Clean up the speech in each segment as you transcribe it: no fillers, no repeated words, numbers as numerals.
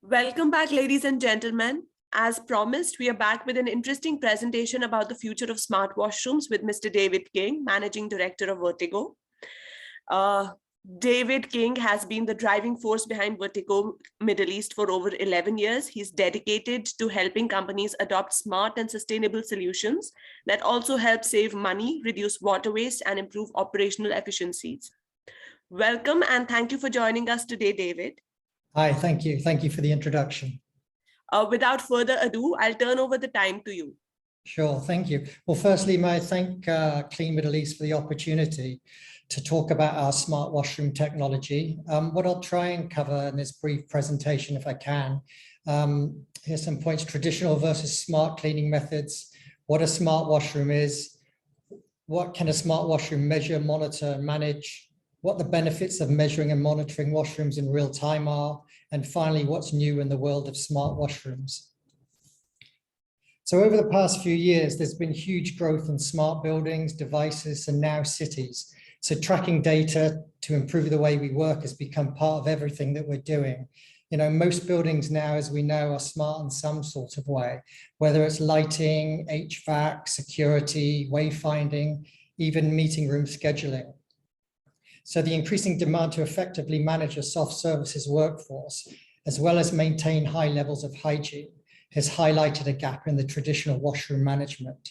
Welcome back, ladies and gentlemen. As promised, we are back with an interesting presentation about the future of smart washrooms with Mr. David King, Managing Director of Vertigo. David King has been the driving force behind Vertigo Middle East for over 11 years. He's dedicated to helping companies adopt smart and sustainable solutions that also help save money, reduce water waste, and improve operational efficiencies. Welcome and thank you for joining us today, David. Hi, thank you. Thank you for the introduction. Without further ado, I'll turn over the time to you. Sure, thank you. Well, firstly, may I thank Clean Middle East for the opportunity to talk about our smart washroom technology. What I'll try and cover in this brief presentation, if I can, here's some points: traditional versus smart cleaning methods, what a smart washroom is, what can a smart washroom measure, monitor, and manage, what the benefits of measuring and monitoring washrooms in real time are, and finally, what's new in the world of smart washrooms. So over the past few years, there's been huge growth in smart buildings, devices, and now cities. So tracking data to improve the way we work has become part of everything that we're doing. You know, most buildings now, as we know, are smart in some sort of way, whether it's lighting, HVAC, security, wayfinding, even meeting room scheduling. So the increasing demand to effectively manage a soft services workforce, as well as maintain high levels of hygiene, has highlighted a gap in the traditional washroom management.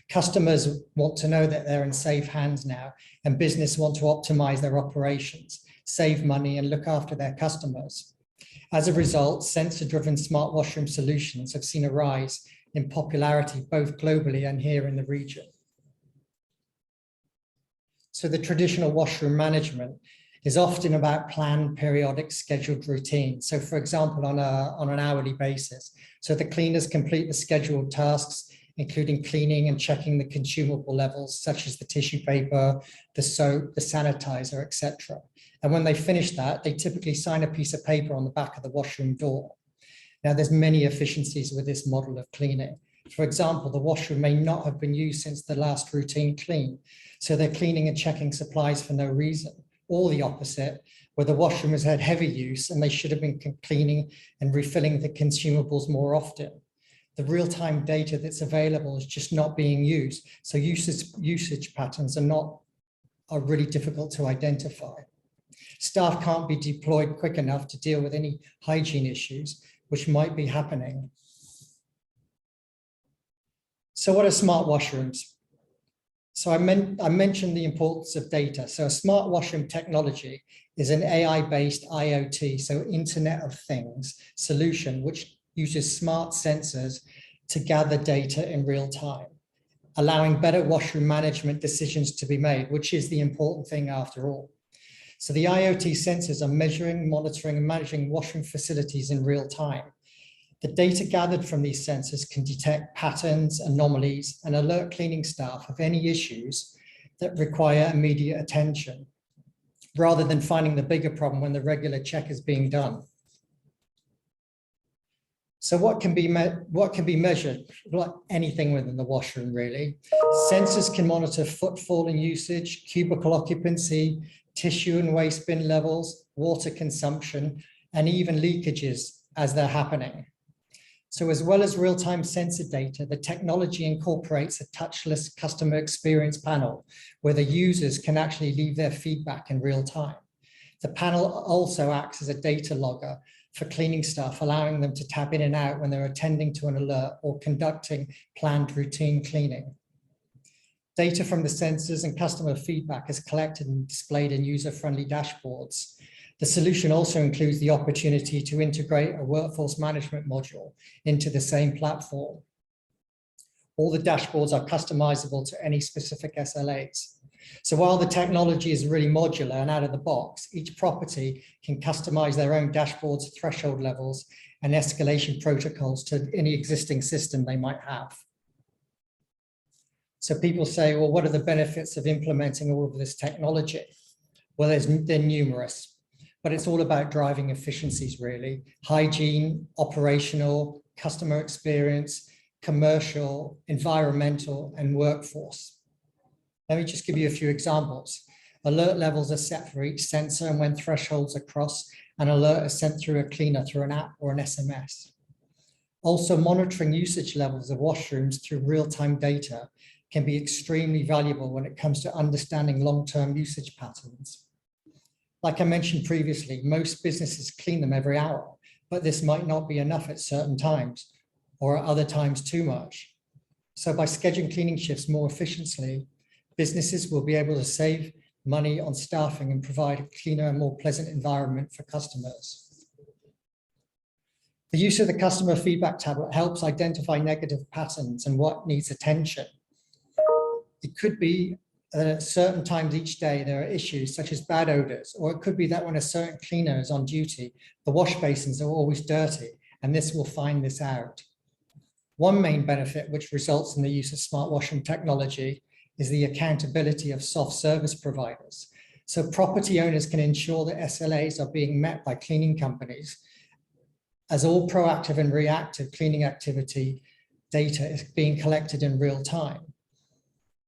Customers want to know that they're in safe hands now, and business want to optimize their operations, save money, and look after their customers. As a result, sensor-driven smart washroom solutions have seen a rise in popularity both globally and here in the region. So the traditional washroom management is often about planned, periodic, scheduled routines. So for example, on an hourly basis. So the cleaners complete the scheduled tasks, including cleaning and checking the consumable levels, such as the tissue paper, the soap, the sanitizer, etc. And when they finish that, they typically sign a piece of paper on the back of the washroom door. Now, there's many efficiencies with this model of cleaning. For example, the washroom may not have been used since the last routine clean, so they're cleaning and checking supplies for no reason. Or the opposite, where the washroom has had heavy use and they should have been cleaning and refilling the consumables more often. The real-time data that's available is just not being used, so usage patterns are really difficult to identify. Staff can't be deployed quick enough to deal with any hygiene issues, which might be happening. So what are smart washrooms? So I mentioned the importance of data. So a smart washroom technology is an AI-based IoT, so Internet of Things solution, which uses smart sensors to gather data in real time, allowing better washroom management decisions to be made, which is the important thing after all. So the IoT sensors are measuring, monitoring, and managing washroom facilities in real time. The data gathered from these sensors can detect patterns, anomalies, and alert cleaning staff of any issues that require immediate attention, rather than finding the bigger problem when the regular check is being done. So what can be measured? Well, anything within the washroom, really. Sensors can monitor footfall and usage, cubicle occupancy, tissue and waste bin levels, water consumption, and even leakages as they're happening. So as well as real-time sensor data, the technology incorporates a touchless customer experience panel where the users can actually leave their feedback in real time. The panel also acts as a data logger for cleaning staff, allowing them to tap in and out when they're attending to an alert or conducting planned routine cleaning. Data from the sensors and customer feedback is collected and displayed in user-friendly dashboards. The solution also includes the opportunity to integrate a workforce management module into the same platform. All the dashboards are customizable to any specific SLAs. So while the technology is really modular and out of the box, each property can customize their own dashboards, threshold levels, and escalation protocols to any existing system they might have. So people say, well, what are the benefits of implementing all of this technology? Well, they're numerous. But it's all about driving efficiencies, really. Hygiene, operational, customer experience, commercial, environmental, and workforce. Let me just give you a few examples. Alert levels are set for each sensor, and when thresholds are crossed, an alert is sent through a cleaner through an app or an SMS. Also, monitoring usage levels of washrooms through real-time data can be extremely valuable when it comes to understanding long-term usage patterns. Like I mentioned previously, most businesses clean them every hour, but this might not be enough at certain times, or at other times too much. So by scheduling cleaning shifts more efficiently, businesses will be able to save money on staffing and provide a cleaner and more pleasant environment for customers. The use of the customer feedback tablet helps identify negative patterns and what needs attention. It could be that at certain times each day there are issues such as bad odors, or it could be that when a certain cleaner is on duty, the wash basins are always dirty, and this will find this out. One main benefit which results in the use of smart washroom technology is the accountability of soft service providers. So property owners can ensure that SLAs are being met by cleaning companies, as all proactive and reactive cleaning activity data is being collected in real time.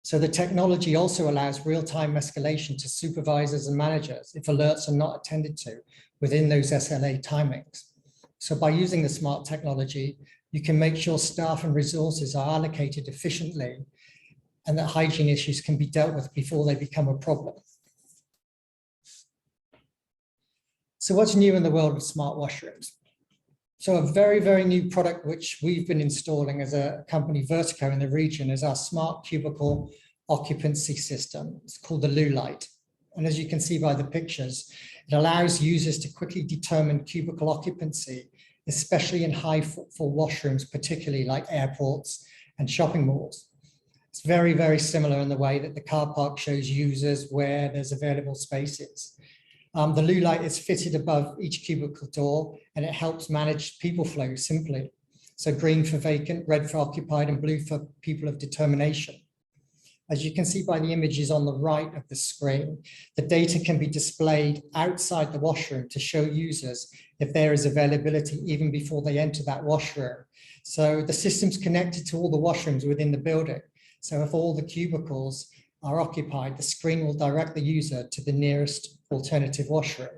So the technology also allows real-time escalation to supervisors and managers if alerts are not attended to within those SLA timings. So by using the smart technology, you can make sure staff and resources are allocated efficiently and that hygiene issues can be dealt with before they become a problem. So what's new in the world of smart washrooms? So a very, very new product which we've been installing as a company, Vertico, in the region is our smart cubicle occupancy system. It's called the Loo Light. And as you can see by the pictures, it allows users to quickly determine cubicle occupancy, especially in high footfall washrooms, particularly like airports and shopping malls. It's very, very similar in the way that the car park shows users where there's available spaces. The Loo Light is fitted above each cubicle door, and it helps manage people flow simply. So green for vacant, red for occupied, and blue for people of determination. As you can see by the images on the right of the screen, the data can be displayed outside the washroom to show users if there is availability even before they enter that washroom. So the system's connected to all the washrooms within the building. So if all the cubicles are occupied, the screen will direct the user to the nearest alternative washroom.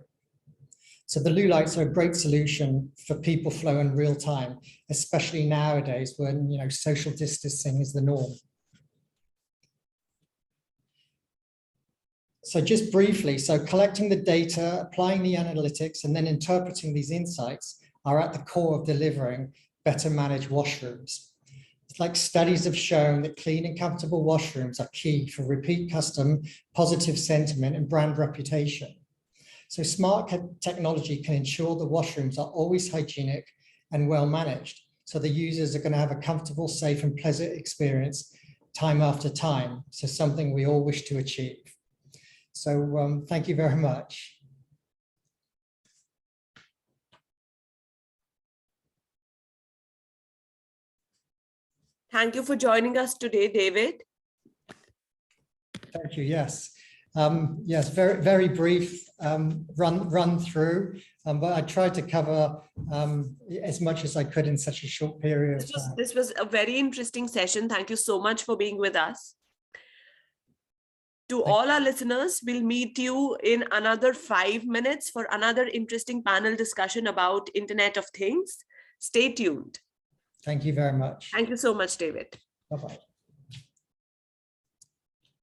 So the Loo Lights are a great solution for people flow in real time, especially nowadays when social distancing is the norm. So just briefly, so collecting the data, applying the analytics, and then interpreting these insights are at the core of delivering better managed washrooms. It's like studies have shown that clean and comfortable washrooms are key for repeat custom, positive sentiment, and brand reputation. So smart technology can ensure the washrooms are always hygienic and well managed. So the users are going to have a comfortable, safe, and pleasant experience time after time. So something we all wish to achieve. So thank you very much. Thank you for joining us today, David. Thank you. Yes. Yes, very, very brief run through, but I tried to cover as much as I could in such a short period of time. This was a very interesting session. Thank you so much for being with us. To all our listeners, we'll meet you in another 5 minutes for another interesting panel discussion about Internet of Things. Stay tuned. Thank you very much. Thank you so much, David. Bye-bye.